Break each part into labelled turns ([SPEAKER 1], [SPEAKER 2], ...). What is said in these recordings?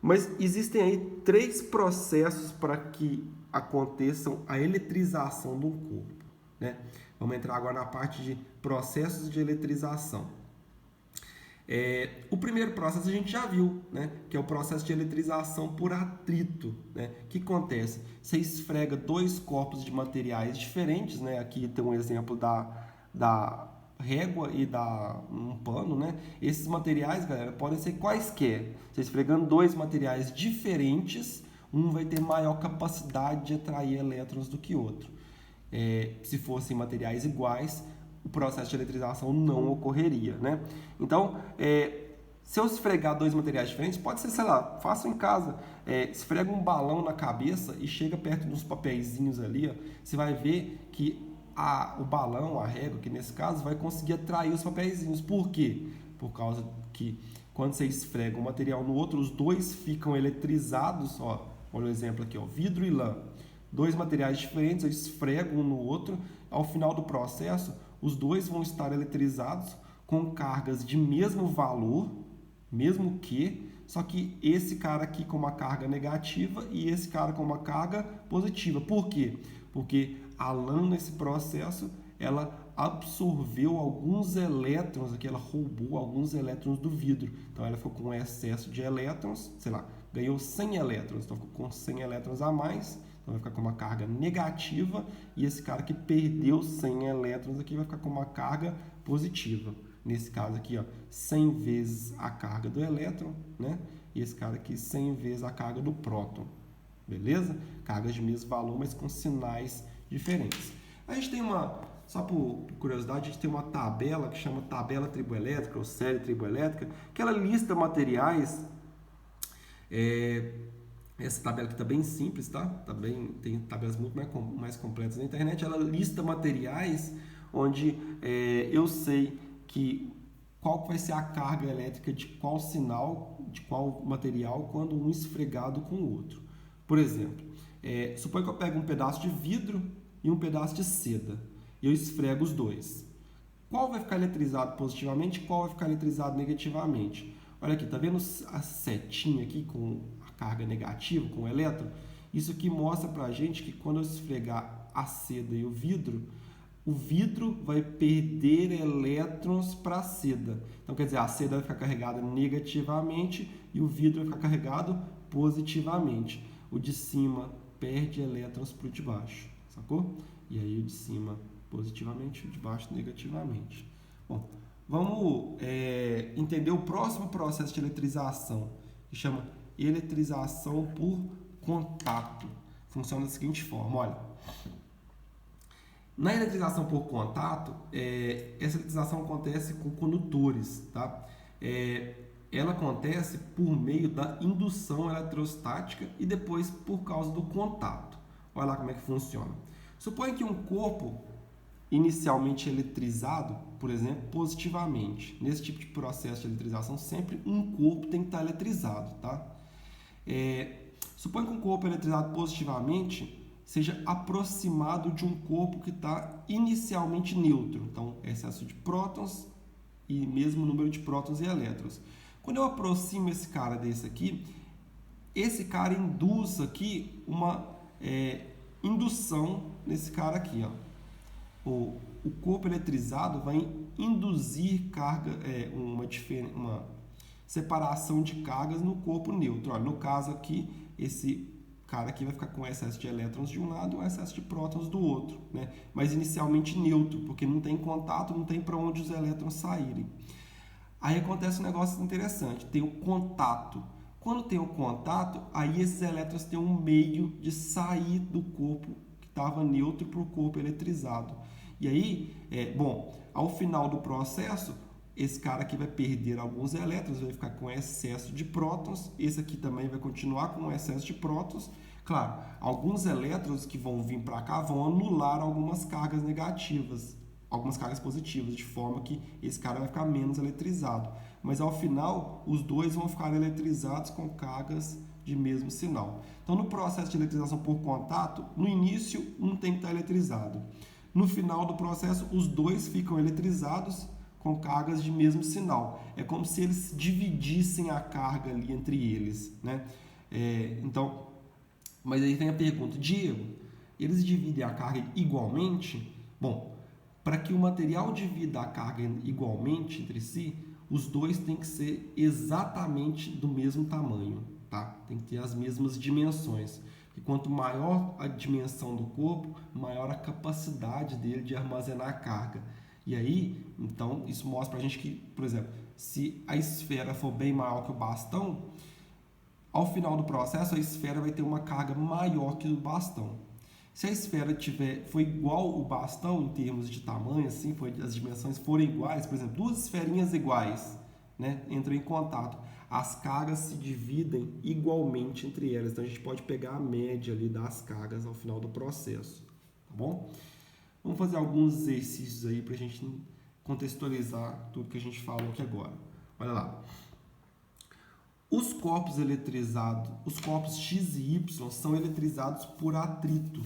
[SPEAKER 1] Mas existem aí 3 processos para que aconteçam a eletrização de um corpo, né? Vamos entrar agora na parte de processos de eletrização. O primeiro processo a gente já viu, né? Que é o processo de eletrização por atrito, né? O que acontece? Você esfrega 2 corpos de materiais diferentes, né? Aqui tem um exemplo da régua e um pano, né? Esses materiais, galera, podem ser quaisquer. Você esfregando 2 materiais diferentes, um vai ter maior capacidade de atrair elétrons do que o outro. Se fossem materiais iguais, o processo de eletrização não ocorreria, né? Então, se eu esfregar 2 materiais diferentes, pode ser, sei lá, faça em casa, esfrega um balão na cabeça e chega perto dos papeizinhos ali, ó, você vai ver que o balão, a régua, que nesse caso, vai conseguir atrair os papeizinhos. Por quê? Por causa que quando você esfrega um material no outro, os dois ficam eletrizados, ó, olha o exemplo aqui, ó, vidro e lã. 2 materiais diferentes, eu esfrego um no outro, ao final do processo, os dois vão estar eletrizados com cargas de mesmo valor, mesmo que, só que esse cara aqui com uma carga negativa e esse cara com uma carga positiva. Por quê? Porque a lã nesse processo, ela absorveu alguns elétrons, aqui ela roubou alguns elétrons do vidro. Então ela ficou com excesso de elétrons, sei lá, ganhou 100 elétrons, então ficou com 100 elétrons a mais. Então vai ficar com uma carga negativa e esse cara que perdeu 100 elétrons aqui vai ficar com uma carga positiva. Nesse caso aqui, ó, 100 vezes a carga do elétron, né? E esse cara aqui 100 vezes a carga do próton. Beleza? Cargas de mesmo valor, mas com sinais diferentes. A gente tem só por curiosidade, a gente tem uma tabela que chama tabela triboelétrica ou série triboelétrica, que ela lista materiais. Essa tabela aqui está bem simples, tá? Tem tabelas muito mais completas na internet. Ela lista materiais onde eu sei qual vai ser a carga elétrica de qual sinal, de qual material, quando um esfregado com o outro. Por exemplo, suponha que eu pego um pedaço de vidro e um pedaço de seda e eu esfrego os dois. Qual vai ficar eletrizado positivamente e qual vai ficar eletrizado negativamente? Olha aqui, tá vendo a setinha aqui com carga negativa, com o elétron? Isso aqui mostra pra gente que quando eu esfregar a seda e o vidro vai perder elétrons para a seda. Então, quer dizer, a seda vai ficar carregada negativamente e o vidro vai ficar carregado positivamente. O de cima perde elétrons para o de baixo, sacou? E aí o de cima positivamente e o de baixo negativamente. Bom, vamos entender o próximo processo de eletrização, que chama eletrização por contato. Funciona da seguinte forma, olha. Na eletrização por contato, essa eletrização acontece com condutores, tá? Ela acontece por meio da indução eletrostática e depois por causa do contato. Olha lá como é que funciona. Suponha que um corpo inicialmente eletrizado, por exemplo, positivamente. Nesse tipo de processo de eletrização, sempre um corpo tem que estar eletrizado, tá? Suponha que um corpo eletrizado positivamente seja aproximado de um corpo que está inicialmente neutro. Então, excesso de prótons e mesmo número de prótons e elétrons. Quando eu aproximo esse cara desse aqui, esse cara induz aqui uma indução nesse cara aqui, ó. O corpo eletrizado vai induzir carga, uma separação de cargas no corpo neutro. Olha, no caso aqui, esse cara aqui vai ficar com excesso de elétrons de um lado e excesso de prótons do outro, né? Mas inicialmente neutro, porque não tem contato, não tem para onde os elétrons saírem. Aí acontece um negócio interessante, tem o contato. Quando tem o contato, aí esses elétrons têm um meio de sair do corpo que estava neutro para o corpo eletrizado. E aí, ao final do processo, esse cara aqui vai perder alguns elétrons, vai ficar com excesso de prótons, esse aqui também vai continuar com excesso de prótons. Claro, alguns elétrons que vão vir para cá vão anular algumas cargas negativas, algumas cargas positivas, de forma que esse cara vai ficar menos eletrizado. Mas ao final, os dois vão ficar eletrizados com cargas de mesmo sinal. Então, no processo de eletrização por contato, no início, um tem que estar eletrizado. No final do processo, os dois ficam eletrizados com cargas de mesmo sinal. É como se eles dividissem a carga ali entre eles, né? Então, mas aí vem a pergunta, Diego, eles dividem a carga igualmente? Bom, para que o material divida a carga igualmente entre si, os dois têm que ser exatamente do mesmo tamanho, tá? Tem que ter as mesmas dimensões. E quanto maior a dimensão do corpo, maior a capacidade dele de armazenar a carga. E aí, então, isso mostra para a gente que, por exemplo, se a esfera for bem maior que o bastão, ao final do processo, a esfera vai ter uma carga maior que o bastão. Se a esfera for igual o bastão em termos de tamanho, assim, as dimensões forem iguais, por exemplo, duas esferinhas iguais, né, entram em contato, as cargas se dividem igualmente entre elas. Então a gente pode pegar a média ali das cargas ao final do processo, tá bom? Vamos fazer alguns exercícios aí para a gente contextualizar tudo que a gente falou aqui agora. Olha lá. Os corpos eletrizados, os corpos X e Y são eletrizados por atrito,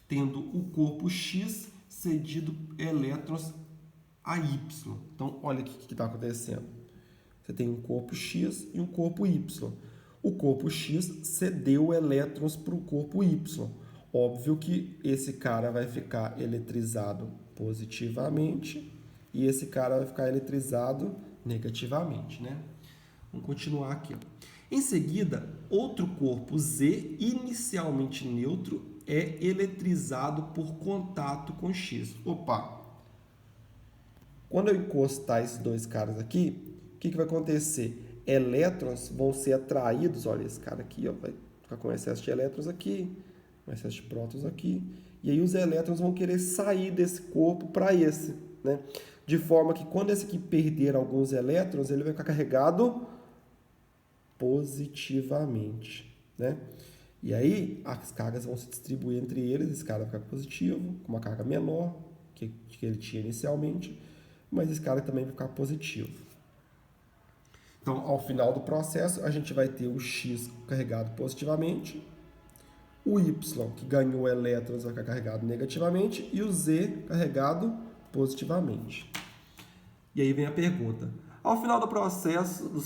[SPEAKER 1] tendo o corpo X cedido elétrons a Y. Então, olha o que está acontecendo. Você tem um corpo X e um corpo Y. O corpo X cedeu elétrons para o corpo Y. Óbvio que esse cara vai ficar eletrizado positivamente e esse cara vai ficar eletrizado negativamente, né? Vamos continuar aqui. Em seguida, outro corpo Z, inicialmente neutro, é eletrizado por contato com X. Opa! Quando eu encostar esses dois caras aqui, o que vai acontecer? Elétrons vão ser atraídos, olha, esse cara aqui ó, vai ficar com excesso de elétrons aqui, um excesso de prótons aqui, e aí os elétrons vão querer sair desse corpo para esse, né? De forma que quando esse aqui perder alguns elétrons, ele vai ficar carregado positivamente, né? E aí as cargas vão se distribuir entre eles, esse cara vai ficar positivo, com uma carga menor que ele tinha inicialmente, mas esse cara também vai ficar positivo. Então, ao final do processo, a gente vai ter o X carregado positivamente, o Y, que ganhou elétrons, vai ficar carregado negativamente, e o Z carregado positivamente. E aí vem a pergunta. Ao final dos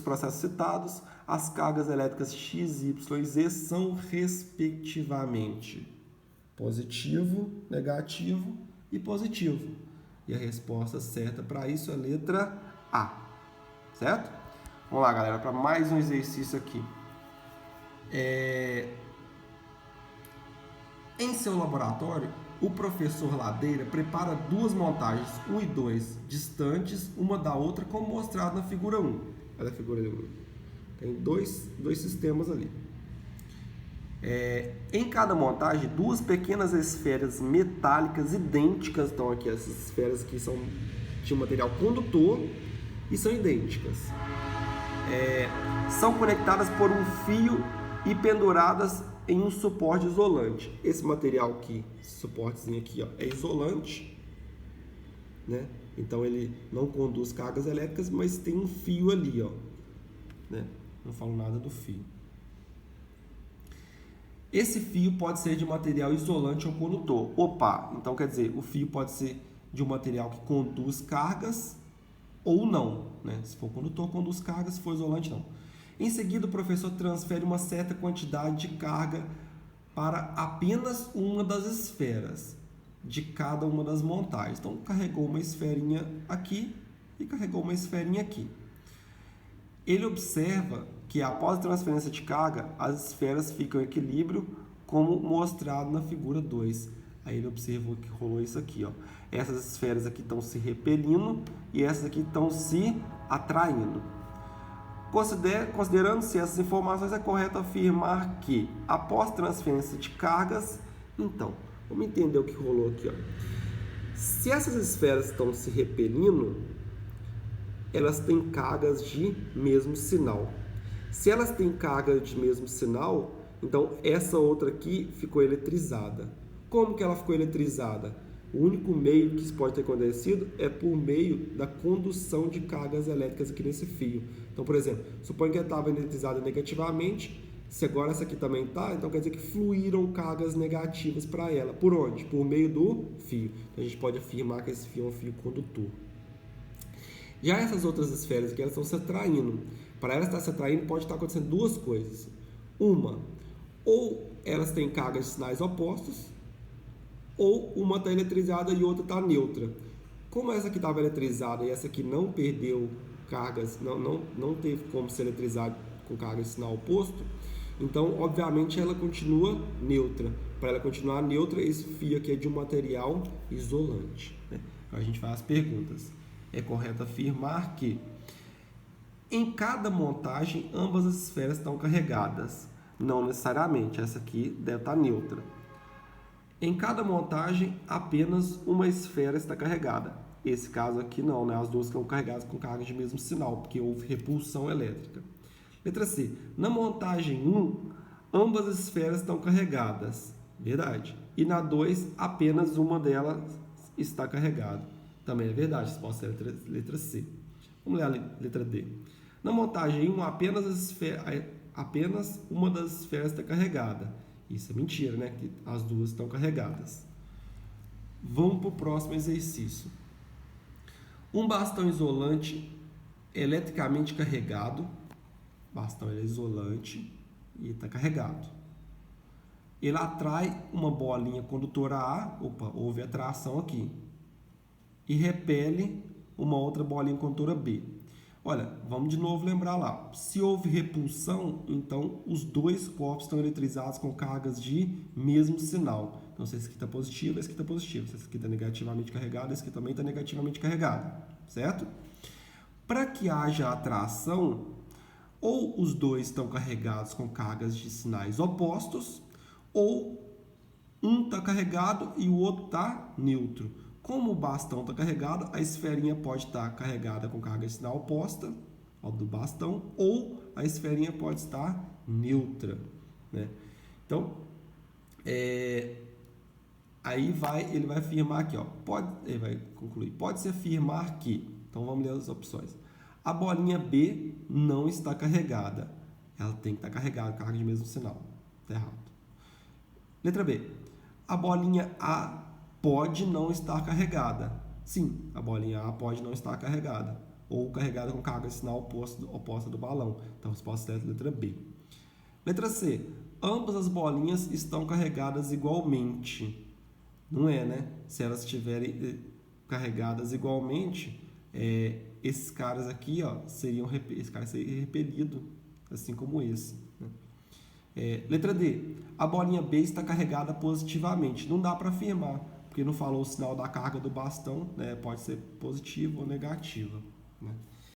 [SPEAKER 1] processos citados, as cargas elétricas X, Y e Z são, respectivamente, positivo, negativo e positivo. E a resposta certa para isso é a letra A. Certo? Vamos lá, galera, para mais um exercício aqui. Em seu laboratório, o professor Ladeira prepara duas montagens, 1 e 2, distantes uma da outra, como mostrado na figura 1. Olha a figura 1. Tem dois sistemas ali. Em cada montagem, duas pequenas esferas metálicas idênticas, então aqui essas esferas aqui são de um material condutor e são idênticas. São conectadas por um fio e penduradas em um suporte isolante. Esse material aqui, esse suportezinho aqui, ó, é isolante, né? Então ele não conduz cargas elétricas, mas tem um fio ali, ó, né? Não falo nada do fio. Esse fio pode ser de material isolante ou condutor. Opa, então quer dizer, o fio pode ser de um material que conduz cargas ou não, né? Se for condutor, conduz cargas, se for isolante, não. Em seguida, o professor transfere uma certa quantidade de carga para apenas uma das esferas de cada uma das montagens. Então, carregou uma esferinha aqui e carregou uma esferinha aqui. Ele observa que, após a transferência de carga, as esferas ficam em equilíbrio, como mostrado na figura 2. Aí ele observou que rolou isso aqui, ó. Essas esferas aqui estão se repelindo e essas aqui estão se atraindo. Considerando-se essas informações, é correto afirmar que, após transferência de cargas, então, vamos entender o que rolou aqui, ó. Se essas esferas estão se repelindo, elas têm cargas de mesmo sinal. Se elas têm carga de mesmo sinal, então essa outra aqui ficou eletrizada. Como que ela ficou eletrizada? O único meio que isso pode ter acontecido é por meio da condução de cargas elétricas aqui nesse fio. Então, por exemplo, suponha que ela estava eletrizada negativamente, se agora essa aqui também está, então quer dizer que fluíram cargas negativas para ela. Por onde? Por meio do fio. Então, a gente pode afirmar que esse fio é um fio condutor. Já essas outras esferas aqui, elas estão se atraindo. Para elas estar se atraindo, pode estar acontecendo duas coisas. Uma, ou elas têm cargas de sinais opostos, ou uma está eletrizada e outra está neutra. Como essa aqui estava eletrizada e essa aqui não perdeu cargas, não teve como ser eletrizada com carga de sinal oposto, então, obviamente, ela continua neutra. Para ela continuar neutra, esse fio aqui é de um material isolante, né? Então, a gente faz as perguntas. É correto afirmar que em cada montagem, ambas as esferas estão carregadas. Não necessariamente, essa aqui deve estar neutra. Em cada montagem, apenas uma esfera está carregada. Esse caso aqui não, né? As duas estão carregadas com carga de mesmo sinal, porque houve repulsão elétrica. Letra C. Na montagem 1, ambas as esferas estão carregadas. Verdade. E na 2, apenas uma delas está carregada. Também é verdade, resposta é a letra C. Vamos ler a letra D. Na montagem 1, apenas uma das esferas está carregada. Isso é mentira, né? Que as duas estão carregadas. Vamos para o próximo exercício. Um bastão isolante eletricamente carregado. Bastão é isolante e está carregado. Ele atrai uma bolinha condutora A, houve atração aqui, e repele uma outra bolinha condutora B. Olha, vamos de novo lembrar lá. Se houve repulsão, então os dois corpos estão eletrizados com cargas de mesmo sinal. Então, se esse aqui está positivo, esse aqui está positivo. Se esse aqui está negativamente carregado, esse aqui também está negativamente carregado. Certo? Para que haja atração, ou os dois estão carregados com cargas de sinais opostos, ou um está carregado e o outro está neutro. Como o bastão está carregado, a esferinha pode estar carregada com carga de sinal oposta ao do bastão, ou a esferinha pode estar neutra, né? Então, aí ele vai afirmar aqui, ó, ele vai concluir, pode-se afirmar que, então vamos ler as opções. A bolinha B não está carregada. Ela tem que estar carregada, carga de mesmo sinal. Está errado. Letra B. A bolinha A pode não estar carregada. Sim, a bolinha A pode não estar carregada. Ou carregada com carga de sinal oposta do balão. Então, a resposta é a letra B. Letra C. Ambas as bolinhas estão carregadas igualmente. Não é, né? Se elas estiverem carregadas igualmente, esses caras aqui, ó, esse cara seria repelido, assim como esse, né? Letra D. A bolinha B está carregada positivamente. Não dá para afirmar, porque não falou o sinal da carga do bastão, né? Pode ser positivo ou negativa, né?